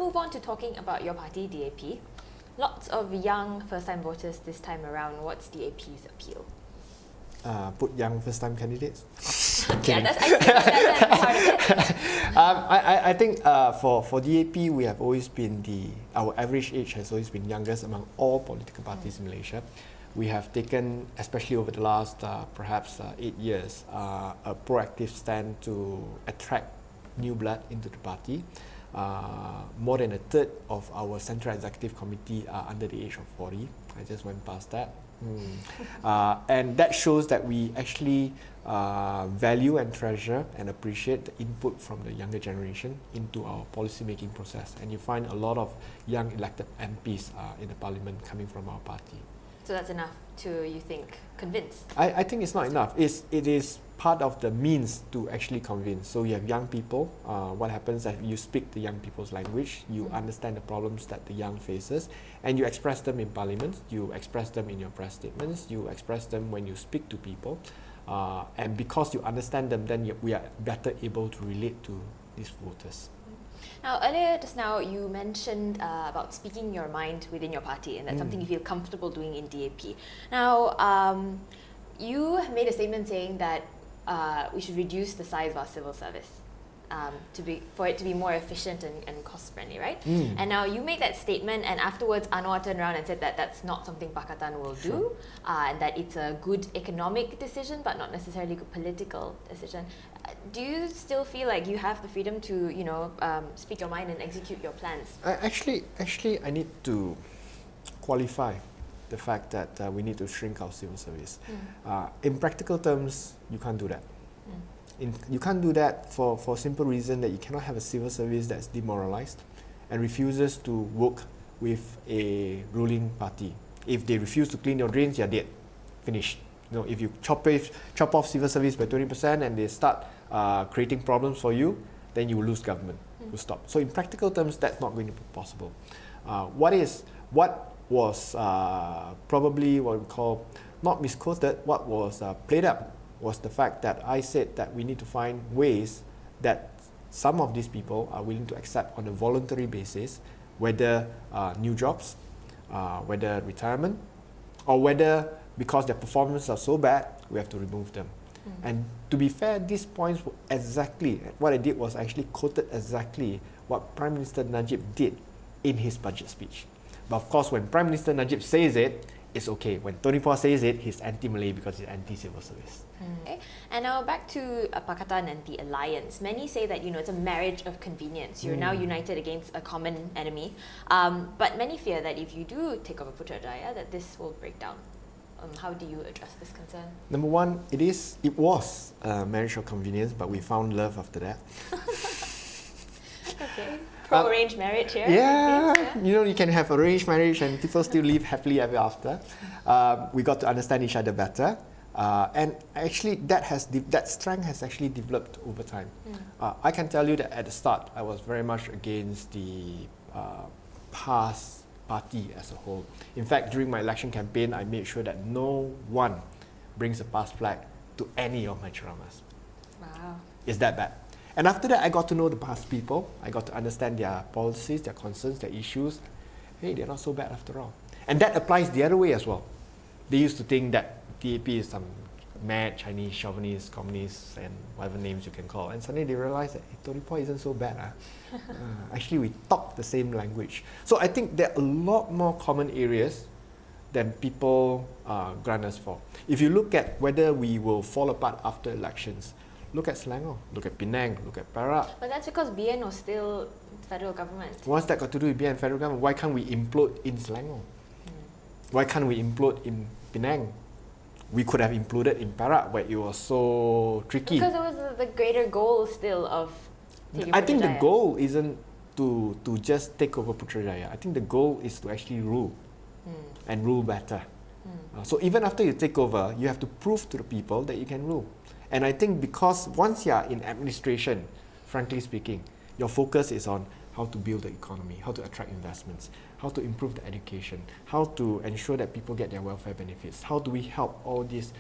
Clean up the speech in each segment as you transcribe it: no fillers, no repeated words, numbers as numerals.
move on to talking about your party, DAP. Lots of young first-time voters this time around. What's DAP's appeal? Put young first-time candidates. Yeah, that's part of it. I think for DAP, we have always been our average age has always been youngest among all political parties in Malaysia. We have taken, especially over the last perhaps 8 years, a proactive stand to attract new blood into the party. More than a third of our Central Executive Committee are under the age of 40. I just went past that. And that shows that we actually value and treasure and appreciate the input from the younger generation into our policy making process. And you find a lot of young elected MPs in the parliament coming from our party. So that's enough to, you think, convince? I think it's not enough. It is part of the means to actually convince. So you have young people. What happens is that you speak the young people's language, you understand the problems that the young faces, and you express them in parliament, you express them in your press statements, you express them when you speak to people. And because you understand them, then we are better able to relate to these voters. Now, earlier just now, you mentioned about speaking your mind within your party, and that's something you feel comfortable doing in DAP. Now, you made a statement saying that we should reduce the size of our civil service for it to be more efficient and cost-friendly, right? And now you made that statement, and afterwards Anwar turned around and said that that's not something Pakatan will do, and that it's a good economic decision, but not necessarily a good political decision. Do you still feel like you have the freedom to, speak your mind and execute your plans? Actually, I need to qualify the fact that we need to shrink our civil service. In practical terms, you can't do that. You can't do that for a simple reason that you cannot have a civil service that's demoralized and refuses to work with a ruling party. If they refuse to clean your drains, you're dead. Finished. If you chop off civil service by 20% and they start creating problems for you, then you will lose government. Will stop. So in practical terms, that's not going to be possible. What was probably what we call not misquoted, what was played up was the fact that I said that we need to find ways that some of these people are willing to accept on a voluntary basis, whether new jobs, whether retirement, or whether because their performances are so bad, we have to remove them. And to be fair, these points were exactly, what I did was actually quoted exactly what Prime Minister Najib did in his budget speech. But of course, when Prime Minister Najib says it, it's okay. When Tony Phua says it, he's anti-Malay because he's anti-civil service. Okay. And now back to Pakatan and the alliance. Many say that it's a marriage of convenience. You're now united against a common enemy. But many fear that if you do take over Putrajaya, that this will break down. How do you address this concern? Number one, it was a marriage of convenience, but we found love after that. Okay. Pro-arranged marriage here. Yeah, you can have arranged marriage and people still live happily ever after. We got to understand each other better. And actually, that strength has actually developed over time. I can tell you that at the start, I was very much against the past party as a whole. In fact, during my election campaign, I made sure that no one brings a past flag to any of my charamas. Wow. It's that bad. And after that, I got to know the past people. I got to understand their policies, their concerns, their issues. Hey, they're not so bad after all. And that applies the other way as well. They used to think that DAP is some mad Chinese chauvinists, communists, and whatever names you can call. And suddenly they realize that Tony Phua isn't so bad. Actually, we talk the same language. So I think there are a lot more common areas than people grant us for. If you look at whether we will fall apart after elections, look at Selangor, look at Penang, look at Perak. But that's because BN was still federal government. What's that got to do with BN and federal government? Why can't we implode in Selangor? Why can't we implode in Penang? We could have imploded in Perak, where it was so tricky. Because it was the greater goal still of taking I think the Putrajaya. goal isn't to just take over Putrajaya. I think the goal is to actually rule and rule better. So even after you take over, you have to prove to the people that you can rule. And I think because once you are in administration, frankly speaking, your focus is on how to build the economy, how to attract investments, how to improve the education, how to ensure that people get their welfare benefits, how do we help all these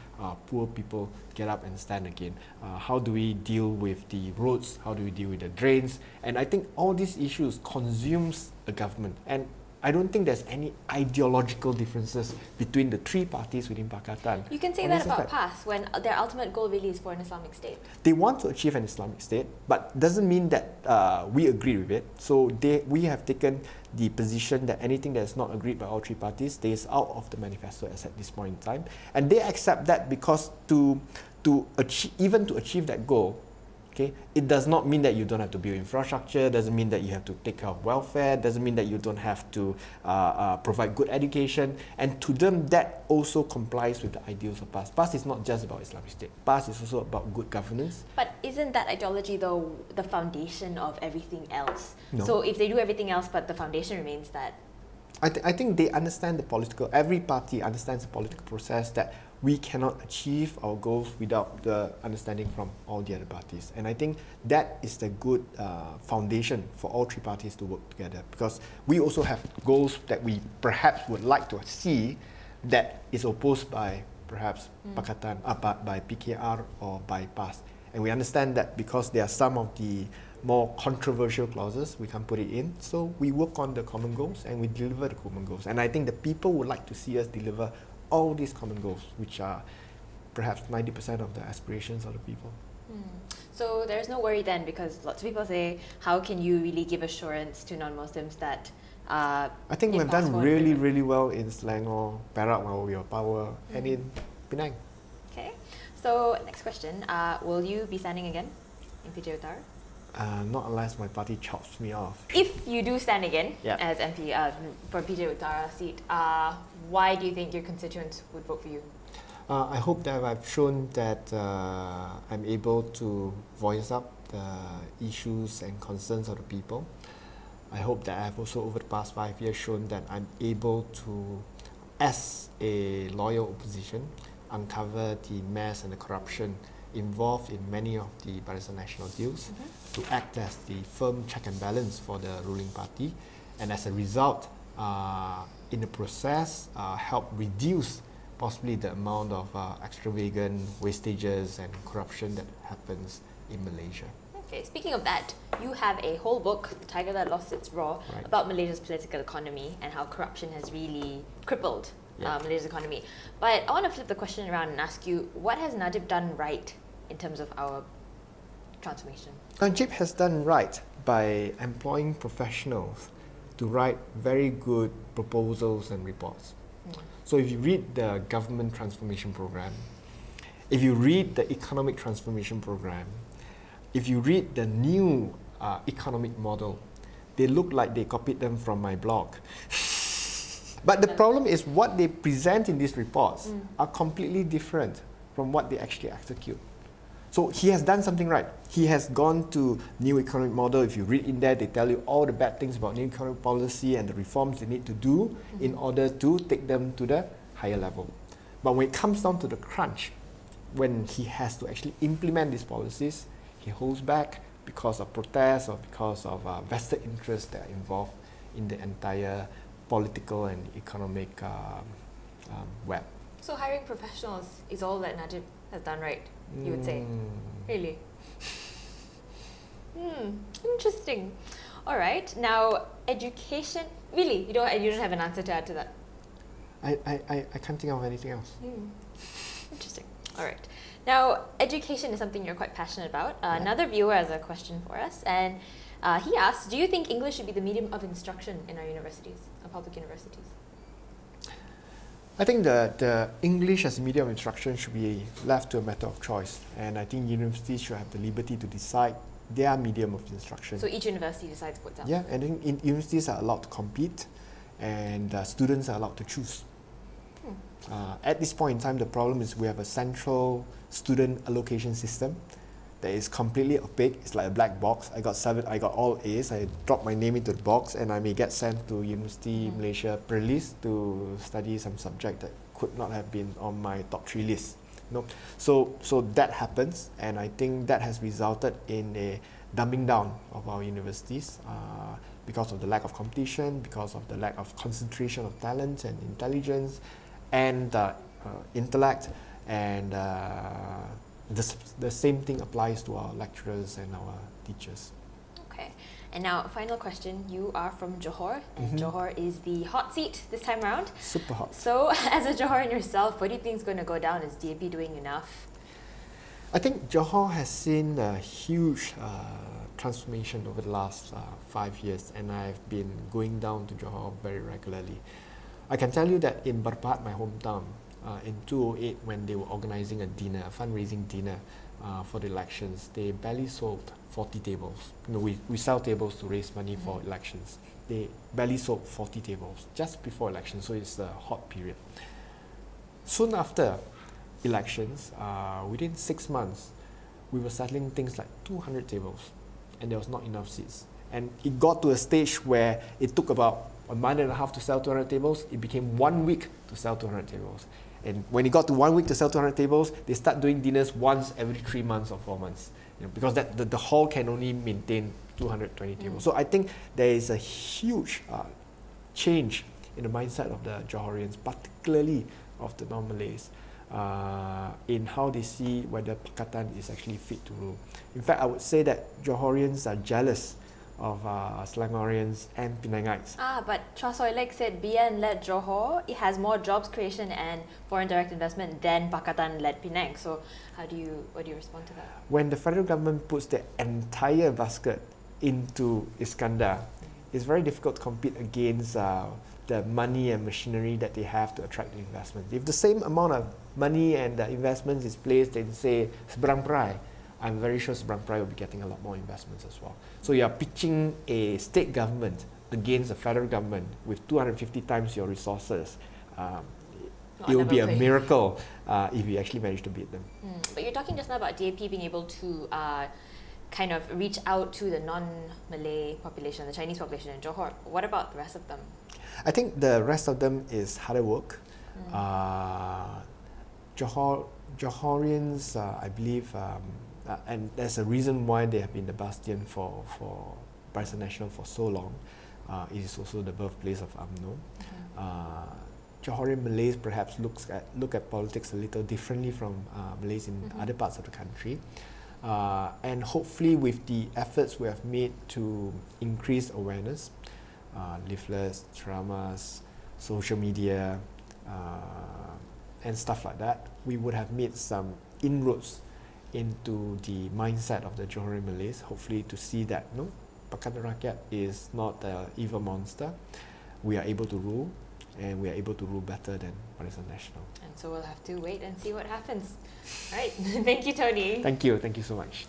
poor people get up and stand again, how do we deal with the roads, how do we deal with the drains, and I think all these issues consumes a government, and I don't think there's any ideological differences between the three parties within Pakatan. You can say that about PAS when their ultimate goal really is for an Islamic state. They want to achieve an Islamic state, but doesn't mean that we agree with it. So we have taken the position that anything that is not agreed by all three parties stays out of the manifesto as at this point in time. And they accept that because to achieve that goal, okay, it does not mean that you don't have to build infrastructure, doesn't mean that you have to take care of welfare, doesn't mean that you don't have to provide good education, and to them that also complies with the ideals of PAS. PAS is not just about Islamic State, PAS is also about good governance. But isn't that ideology though the foundation of everything else? No. So if they do everything else but the foundation remains that. I think they understand every party understands the political process, that we cannot achieve our goals without the understanding from all the other parties. And I think that is the good foundation for all three parties to work together, because we also have goals that we perhaps would like to see that is opposed by perhaps Pakatan, by PKR or by PAS. And we understand that because there are some of the more controversial clauses, we can't put it in. So we work on the common goals and we deliver the common goals. And I think the people would like to see us deliver all these common goals, which are perhaps 90% of the aspirations of the people. So there's no worry then, because lots of people say, how can you really give assurance to non-Muslims that I think we've done really, really well in Selangor, Perak, Power, and in Penang. Okay. So next question, will you be standing again in PJ Utara? Not unless my party chops me off. If you do stand again Yeah. as MP for PJ Utara seat, why do you think your constituents would vote for you? I hope that I've shown that I'm able to voice up the issues and concerns of the people. I hope that I've also, over the past 5 years, shown that I'm able to, as a loyal opposition, uncover the mess and the corruption involved in many of the Barisan Nasional deals, to act as the firm check and balance for the ruling party, and as a result, in the process, help reduce possibly the amount of extravagant wastages and corruption that happens in Malaysia. Okay, speaking of that, you have a whole book, The Tiger That Lost Its Roar, Right. about Malaysia's political economy and how corruption has really crippled Yeah. Malaysia's economy. But I want to flip the question around and ask you, what has Najib done right in terms of our transformation? Najib has done right by employing professionals to write very good proposals and reports. So if you read the government transformation program, if you read the economic transformation program, if you read the new economic model, they look like they copied them from my blog. But the problem is what they present in these reports are completely different from what they actually execute. So he has done something right. He has gone to new economic model. If you read in there, they tell you all the bad things about new economic policy and the reforms they need to do in order to take them to the higher level. But when it comes down to the crunch, when he has to actually implement these policies, he holds back because of protests or because of vested interests that are involved in the entire political and economic web. So hiring professionals is all that Najib has done right, you would say? Really? Interesting. All right. Now, education. Really, you don't have an answer to add to that? I can't think of anything else. Interesting. All right. Now, education is something you're quite passionate about. Another viewer has a question for us, and he asks, do you think English should be the medium of instruction in our universities, our public universities? I think the English as a medium of instruction should be left to a matter of choice, and I think universities should have the liberty to decide their medium of instruction. So each university decides for itself? Yeah, and I think universities are allowed to compete, and students are allowed to choose. At this point in time, the problem is we have a central student allocation system that is completely opaque. It's like a black box. I got all A's. I dropped my name into the box, and I may get sent to University Malaysia Perlis to study some subject that could not have been on my top 3 list. No, so that happens, and I think that has resulted in a dumbing down of our universities. because of the lack of competition, because of the lack of concentration of talent and intelligence and intellect, and the same thing applies to our lecturers and our teachers. Okay. And now, final question. You are from Johor, and Johor is the hot seat this time around. Super hot. So, as a Johoran yourself, what do you think is going to go down? Is DAP doing enough? I think Johor has seen a huge transformation over the last 5 years, and I've been going down to Johor very regularly. I can tell you that in Berpat, my hometown, in 2008, when they were organizing a dinner, a fundraising dinner for the elections, they barely sold 40 tables. You know, we sell tables to raise money for elections. They barely sold 40 tables just before elections, so it's a hot period. Soon after elections, within 6 months, we were settling things like 200 tables, and there was not enough seats. And it got to a stage where it took about a month and a half to sell 200 tables. It became 1 week to sell 200 tables. And when it got to 1 week to sell 200 tables, they start doing dinners once every 3 months or 4 months. You know, because the hall can only maintain 220 tables. So I think there is a huge change in the mindset of the Johorians, particularly of the non-Malays, in how they see whether Pakatan is actually fit to rule. In fact, I would say that Johorians are jealous of Selangorians and Penangites. But Chua Soy Lek said BN-led Johor, it has more jobs creation and foreign direct investment than Pakatan-led Penang. So what do you respond to that? When the federal government puts the entire basket into Iskandar, it's very difficult to compete against the money and machinery that they have to attract the investment. If the same amount of money and investments is placed in, say, Seberang Perai, I'm very sure Seberang Perai will be getting a lot more investments as well. So you are pitching a state government against a federal government with 250 times your resources. It will be a miracle if we actually manage to beat them. But you're talking just now about DAP being able to kind of reach out to the non-Malay population, the Chinese population in Johor. What about the rest of them? I think the rest of them is harder work. Johorians, I believe, and there's a reason why they have been the bastion for Barisan Nasional for so long. It is also the birthplace of UMNO. Johorian Malays perhaps look at politics a little differently from Malays in other parts of the country. And hopefully with the efforts we have made to increase awareness, leaflets, dramas, social media, and stuff like that, we would have made some inroads into the mindset of the Johorian Malays, hopefully to see that no, Pakatan Rakyat is not an evil monster. We are able to rule, and we are able to rule better than Barisan Nasional. And so we'll have to wait and see what happens. All right. Thank you, Tony. Thank you so much.